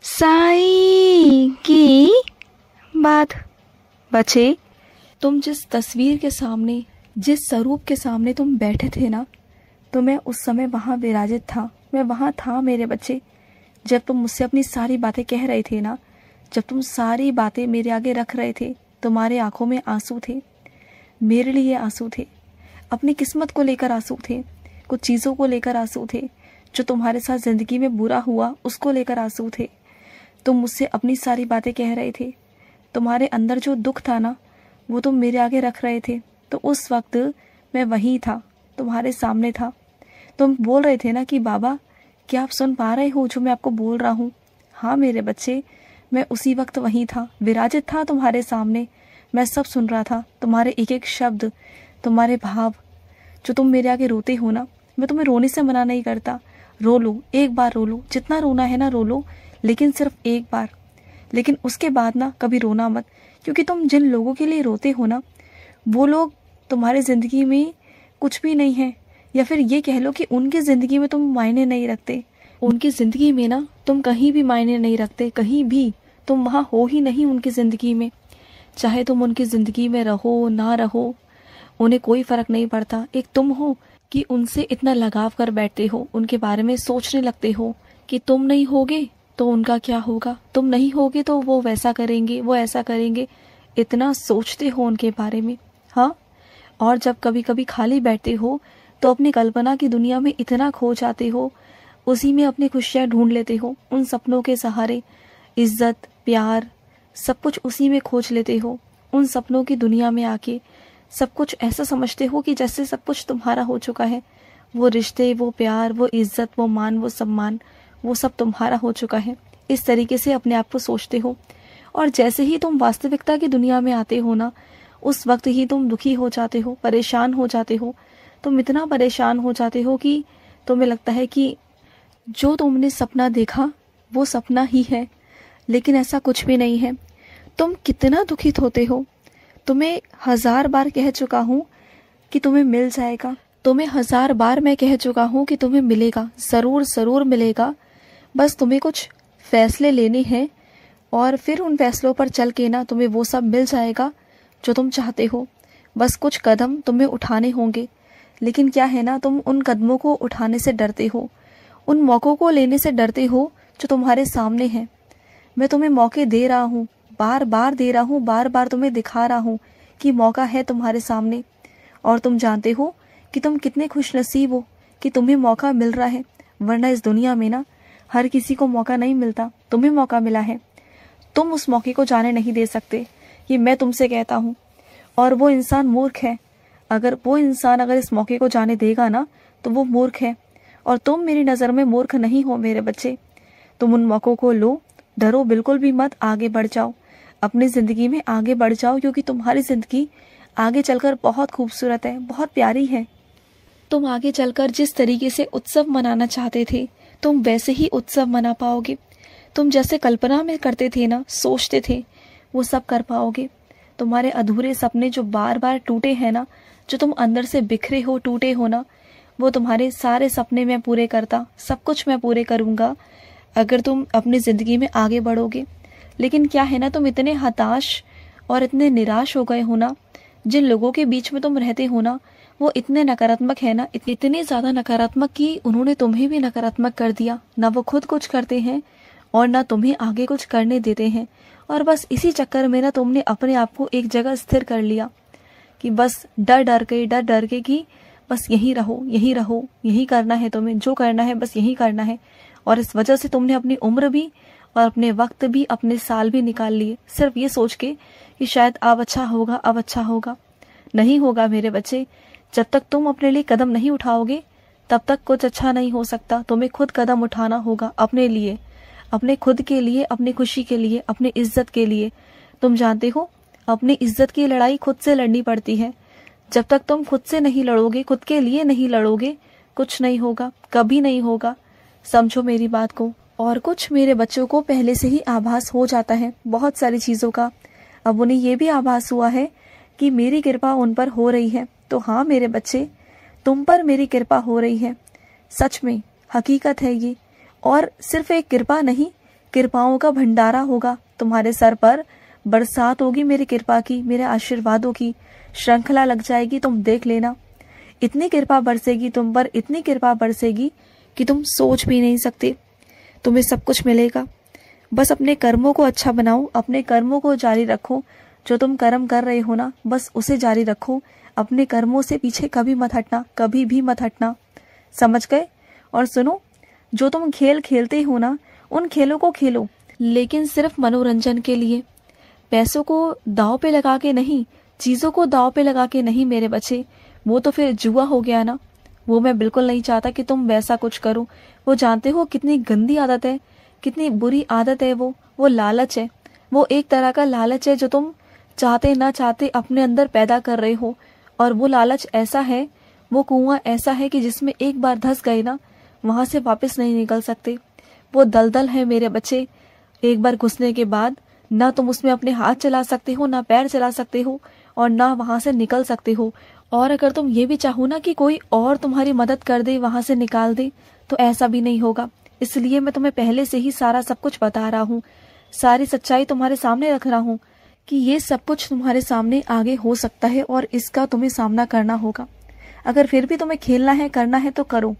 साईं की बात। बच्चे, तुम जिस तस्वीर के सामने, जिस स्वरूप के सामने तुम बैठे थे ना, तो मैं उस समय वहाँ विराजित था। मैं वहाँ था मेरे बच्चे, जब तुम मुझसे अपनी सारी बातें कह रहे थे ना, जब तुम सारी बातें मेरे आगे रख रहे थे। तुम्हारे आंखों में आंसू थे, मेरे लिए आंसू थे, अपनी किस्मत को लेकर आंसू थे, कुछ चीज़ों को लेकर आंसू थे, जो तुम्हारे साथ ज़िंदगी में बुरा हुआ उसको लेकर आंसू थे। तुम मुझसे अपनी सारी बातें कह रहे थे, तुम्हारे अंदर जो दुख था ना, वो तुम मेरे आगे रख रहे थे। तो उस वक्त मैं वहीं था, तुम्हारे सामने था। तुम बोल रहे थे ना कि बाबा, क्या आप सुन पा रहे हो जो मैं आपको बोल रहा हूँ? हाँ मेरे बच्चे, मैं उसी वक्त वहीं था, विराजित था तुम्हारे सामने। मैं सब सुन रहा था, तुम्हारे एक एक शब्द, तुम्हारे भाव। जो तुम मेरे आगे रोते हो ना, मैं तुम्हें रोने से मना नहीं करता। रो लो, एक बार रो लो, जितना रोना है ना रो लो, लेकिन सिर्फ एक बार। लेकिन उसके बाद ना कभी रोना मत, क्योंकि तुम जिन लोगों के लिए रोते हो ना, वो लोग तुम्हारी ज़िंदगी में कुछ भी नहीं है, या फिर ये कह लो कि उनकी ज़िंदगी में तुम मायने नहीं रखते। उनकी ज़िंदगी में ना तुम कहीं भी मायने नहीं रखते, कहीं भी तुम वहाँ हो ही नहीं उनकी ज़िंदगी में। चाहे तुम उनकी ज़िंदगी में रहो ना रहो, उन्हें कोई फ़र्क नहीं पड़ता। एक तुम हो कि उनसे इतना लगाव कर बैठते हो, उनके बारे में सोचने लगते हो कि तुम नहीं होगे तो उनका क्या होगा, तुम नहीं होगे तो वो वैसा करेंगे, वो ऐसा करेंगे। इतना सोचते हो उनके बारे में। हाँ, और जब कभी कभी खाली बैठते हो तो अपनी कल्पना की दुनिया में इतना खो जाते हो, उसी में अपनी खुशियाँ ढूंढ लेते हो, उन सपनों के सहारे। इज्जत, प्यार, सब कुछ उसी में खोज लेते हो। उन सपनों की दुनिया में आके सब कुछ ऐसा समझते हो कि जैसे सब कुछ तुम्हारा हो चुका है। वो रिश्ते, वो प्यार, वो इज्जत, वो मान, वो सम्मान, वो सब तुम्हारा हो चुका है। इस तरीके से अपने आप को सोचते हो। और जैसे ही तुम वास्तविकता की दुनिया में आते हो ना, उस वक्त ही तुम दुखी हो जाते हो, परेशान हो जाते हो। तुम इतना परेशान हो जाते हो कि तुम्हें लगता है कि जो तुमने सपना देखा वो सपना ही है, लेकिन ऐसा कुछ भी नहीं है। तुम कितना दुखित होते हो। तुम्हें 1000 बार कह चुका हूँ कि तुम्हें मिल जाएगा, तुम्हें 1000 बार मैं कह चुका हूँ कि तुम्हें मिलेगा, ज़रूर ज़रूर मिलेगा। बस तुम्हें कुछ फैसले लेने हैं, और फिर उन फैसलों पर चल के ना तुम्हें वो सब मिल जाएगा जो तुम चाहते हो। बस कुछ कदम तुम्हें उठाने होंगे। लेकिन क्या है ना, तुम उन कदमों को उठाने से डरते हो, उन मौक़ों को लेने से डरते हो जो तुम्हारे सामने हैं। मैं तुम्हें मौके दे रहा हूँ, बार बार दे रहा हूँ, बार बार तुम्हें दिखा रहा हूँ कि मौका है तुम्हारे सामने। और तुम जानते हो कि तुम कितने खुशनसीब हो कि तुम्हें मौका मिल रहा है, वरना इस दुनिया में ना हर किसी को मौका नहीं मिलता। तुम्हें मौका मिला है, तुम उस मौके को जाने नहीं दे सकते, ये मैं तुमसे कहता हूँ। और वो इंसान मूर्ख है, वो इंसान अगर इस मौके को जाने देगा ना, तो वो मूर्ख है। और तुम मेरी नज़र में मूर्ख नहीं हो मेरे बच्चे। तुम उन मौक़ों को लो, डरो बिल्कुल भी मत, आगे बढ़ जाओ, अपनी ज़िंदगी में आगे बढ़ जाओ, क्योंकि तुम्हारी ज़िंदगी आगे चलकर बहुत खूबसूरत है, बहुत प्यारी है। तुम आगे चलकर जिस तरीके से उत्सव मनाना चाहते थे, तुम वैसे ही उत्सव मना पाओगे। तुम जैसे कल्पना में करते थे ना, सोचते थे, वो सब कर पाओगे। तुम्हारे अधूरे सपने जो बार बार टूटे हैं ना, जो तुम अंदर से बिखरे हो, टूटे हो ना, वो तुम्हारे सारे सपने मैं पूरे करता, सब कुछ मैं पूरे करूँगा अगर तुम अपनी ज़िंदगी में आगे बढ़ोगे। लेकिन क्या है ना, तुम इतने हताश और इतने निराश हो गए हो ना, जिन लोगों के बीच में तुम रहते हो ना, वो इतने नकारात्मक है ना, इतने ज़्यादा नकारात्मक कि उन्होंने तुम्हें भी नकारात्मक कर दिया। ना वो खुद कुछ करते हैं और ना तुम्हें आगे कुछ करने देते हैं। और बस इसी चक्कर में ना तुमने अपने आप को एक जगह स्थिर कर लिया कि बस डर डर के कि बस यहीं रहो, यहीं रहो, यहीं करना है तुम्हें, जो करना है बस यहीं करना है। और इस वजह से तुमने अपनी उम्र भी और अपने वक्त भी, अपने साल भी निकाल लिए, सिर्फ ये सोच के कि शायद अब अच्छा होगा, अब अच्छा होगा। नहीं होगा मेरे बच्चे। जब तक तुम अपने लिए कदम नहीं उठाओगे, तब तक कुछ अच्छा नहीं हो सकता। तुम्हें खुद कदम उठाना होगा अपने लिए, अपने खुद के लिए, अपनी खुशी के लिए, अपनी इज्जत के लिए। तुम जानते हो, अपनी इज्जत की लड़ाई खुद से लड़नी पड़ती है। जब तक तुम खुद से नहीं लड़ोगे, खुद के लिए नहीं लड़ोगे, कुछ नहीं होगा, कभी नहीं होगा। समझो मेरी बात को। और कुछ मेरे बच्चों को पहले से ही आभास हो जाता है बहुत सारी चीज़ों का। अब उन्हें ये भी आभास हुआ है कि मेरी कृपा उन पर हो रही है। तो हाँ मेरे बच्चे, तुम पर मेरी कृपा हो रही है, सच में हकीकत है ये। और सिर्फ एक कृपा नहीं, कृपाओं का भंडारा होगा तुम्हारे सर पर, बरसात होगी मेरी कृपा की, मेरे आशीर्वादों की श्रृंखला लग जाएगी। तुम देख लेना, इतनी कृपा बरसेगी तुम पर, इतनी कृपा बरसेगी कि तुम सोच भी नहीं सकते। तुम्हें सब कुछ मिलेगा। बस अपने कर्मों को अच्छा बनाओ, अपने कर्मों को जारी रखो। जो तुम कर्म कर रहे हो ना, बस उसे जारी रखो। अपने कर्मों से पीछे कभी मत हटना, कभी भी मत हटना, समझ गए? और सुनो, जो तुम खेल खेलते हो ना, उन खेलों को खेलो, लेकिन सिर्फ मनोरंजन के लिए। पैसों को दांव पे लगा के नहीं, चीज़ों को दांव पे लगा के नहीं मेरे बच्चे। वो तो फिर जुआ हो गया ना। वो मैं बिल्कुल नहीं चाहता कि तुम वैसा कुछ करो। वो जानते हो कितनी गंदी आदत है, कितनी बुरी आदत है वो लालच है। वो एक तरह का लालच है जो तुम चाहते ना चाहते अपने अंदर पैदा कर रहे हो। और वो लालच ऐसा है, वो कुआं ऐसा है कि जिसमें एक बार धंस गए ना, वहां से वापस नहीं निकल सकते। वो दलदल है मेरे बच्चे, एक बार घुसने के बाद ना तुम उसमें अपने हाथ चला सकते हो, ना पैर चला सकते हो, और ना वहां से निकल सकते हो। और अगर तुम ये भी चाहो ना कि कोई और तुम्हारी मदद कर दे, वहां से निकाल दे, तो ऐसा भी नहीं होगा। इसलिए मैं तुम्हें पहले से ही सारा सब कुछ बता रहा हूँ, सारी सच्चाई तुम्हारे सामने रख रहा हूँ कि ये सब कुछ तुम्हारे सामने आगे हो सकता है और इसका तुम्हें सामना करना होगा। अगर फिर भी तुम्हें खेलना है, करना है तो करो,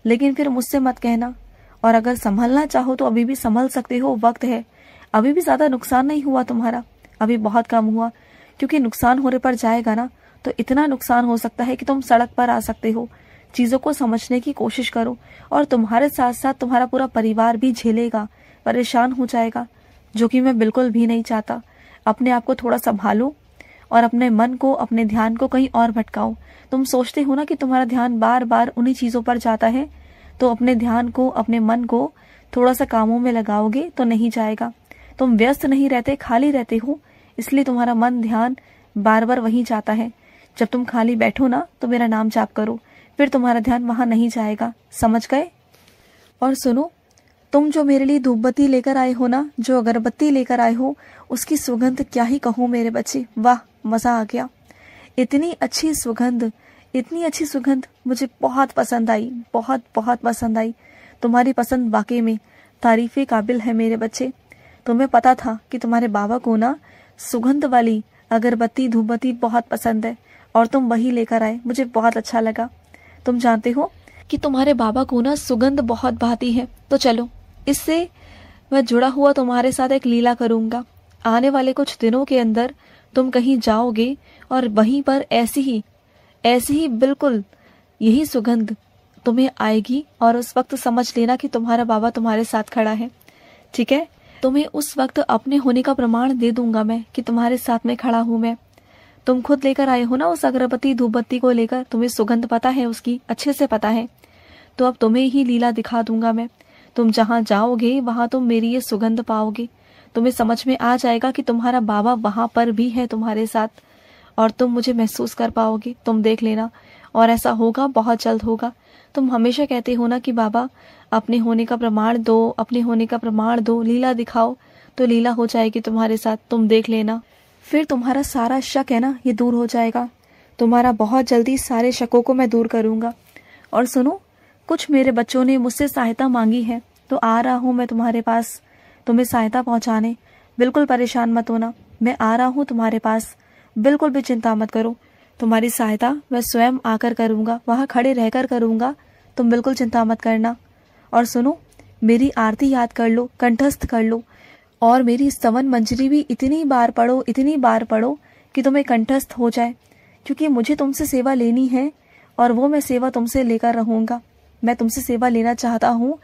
लेकिन फिर मुझसे मत कहना। और अगर संभलना चाहो तो अभी भी संभल सकते हो, वक्त है। अभी भी ज्यादा नुकसान नहीं हुआ तुम्हारा, अभी बहुत कम हुआ। क्योंकि नुकसान होने पर जाएगा ना, तो इतना नुकसान हो सकता है कि तुम सड़क पर आ सकते हो। चीजों को समझने की कोशिश करो, और तुम्हारे साथ साथ तुम्हारा पूरा परिवार भी झेलेगा, परेशान हो जाएगा, जो कि मैं बिल्कुल भी नहीं चाहता। अपने आप को थोड़ा संभालो और अपने मन को, अपने ध्यान को कहीं और भटकाओ। तुम सोचते हो ना कि तुम्हारा ध्यान बार बार उन्हीं चीजों पर जाता है, तो अपने ध्यान को, अपने मन को थोड़ा सा कामों में लगाओगे तो नहीं जाएगा। तुम व्यस्त नहीं रहते, खाली रहते हो, इसलिए तुम्हारा मन, ध्यान बार बार वहीं जाता है। जब तुम खाली बैठो ना, तो मेरा नाम जाप करो, फिर तुम्हारा ध्यान वहां नहीं जाएगा, समझ गए? और सुनो, तुम जो मेरे लिए धूपबत्ती लेकर आए हो ना, जो अगरबत्ती लेकर आए हो, उसकी सुगंध क्या ही कहूँ मेरे बच्चे। वाह, मजा आ गया। इतनी अच्छी सुगंध, इतनी अच्छी सुगंध मुझे बहुत पसंद आई, बहुत बहुत पसंद आई। तुम्हारी पसंद वाकई में तारीफे काबिल है मेरे बच्चे। तुम्हें पता था कि तुम्हारे बाबा को ना सुगंध वाली अगरबत्ती, धूपबत्ती बहुत पसंद है, और तुम वही लेकर आए, मुझे बहुत अच्छा लगा। तुम जानते हो कि तुम्हारे बाबा को ना सुगंध बहुत भाती है। तो चलो, इससे मैं जुड़ा हुआ तुम्हारे साथ एक लीला करूंगा। आने वाले कुछ दिनों के अंदर तुम कहीं जाओगे और वहीं पर ऐसी ही बिल्कुल यही सुगंध तुम्हें आएगी, और उस वक्त समझ लेना कि तुम्हारा बाबा तुम्हारे साथ खड़ा है, ठीक है? तुम्हें उस वक्त अपने होने का प्रमाण दे दूंगा मैं कि तुम्हारे साथ में खड़ा हूं मैं। तुम खुद लेकर आए हो ना उस अगरबत्ती, धूपबत्ती को लेकर, तुम्हें सुगंध पता है उसकी, अच्छे से पता है। तो अब तुम्हें ही लीला दिखा दूंगा मैं। तुम जहां जाओगे वहां तुम मेरी ये सुगंध पाओगे। तुम्हें समझ में आ जाएगा कि तुम्हारा बाबा वहां पर भी है तुम्हारे साथ, और तुम मुझे महसूस कर पाओगे। तुम देख लेना, और ऐसा होगा, बहुत जल्द होगा। तुम हमेशा कहते हो ना कि बाबा अपने होने का प्रमाण दो, अपने होने का प्रमाण दो, लीला दिखाओ, तो लीला हो जाएगी तुम्हारे साथ। तुम देख लेना, फिर तुम्हारा सारा शक है ना, ये दूर हो जाएगा। तुम्हारा बहुत जल्दी सारे शकों को मैं दूर करूंगा। और सुनो, कुछ मेरे बच्चों ने मुझसे सहायता मांगी है, तो आ रहा हूँ मैं तुम्हारे पास तुम्हें सहायता पहुंचाने। बिल्कुल परेशान मत होना, मैं आ रहा हूँ तुम्हारे पास, बिल्कुल भी चिंता मत करो। तुम्हारी सहायता मैं स्वयं आकर करूंगा, वहां खड़े रहकर करूंगा, तुम बिल्कुल चिंता मत करना। और सुनो, मेरी आरती याद कर लो, कंठस्थ कर लो, और मेरी स्तवन मंजरी भी इतनी बार पढ़ो, इतनी बार पढ़ो कि तुम्हें कंठस्थ हो जाए। क्योंकि मुझे तुमसे सेवा लेनी है, और वो मैं सेवा तुमसे लेकर रहूंगा। मैं तुमसे सेवा लेना चाहता हूँ,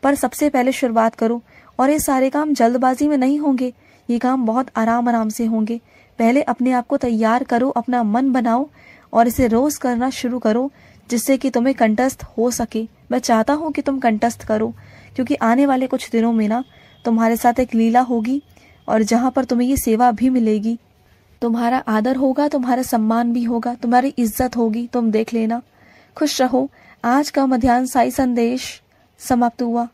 पर सबसे पहले शुरुआत करो। और ये सारे काम जल्दबाजी में नहीं होंगे, ये काम बहुत आराम आराम से होंगे। पहले अपने आप को तैयार करो, अपना मन बनाओ, और इसे रोज करना शुरू करो, जिससे कि तुम्हें कंठस्थ हो सके। मैं चाहता हूँ कि तुम कंठस्थ करो, क्योंकि आने वाले कुछ दिनों में ना तुम्हारे साथ एक लीला होगी, और जहाँ पर तुम्हें ये सेवा भी मिलेगी, तुम्हारा आदर होगा, तुम्हारा सम्मान भी होगा, तुम्हारी इज्जत होगी। तुम देख लेना। खुश रहो। आज का मध्याह्न साई संदेश समाप्त हुआ।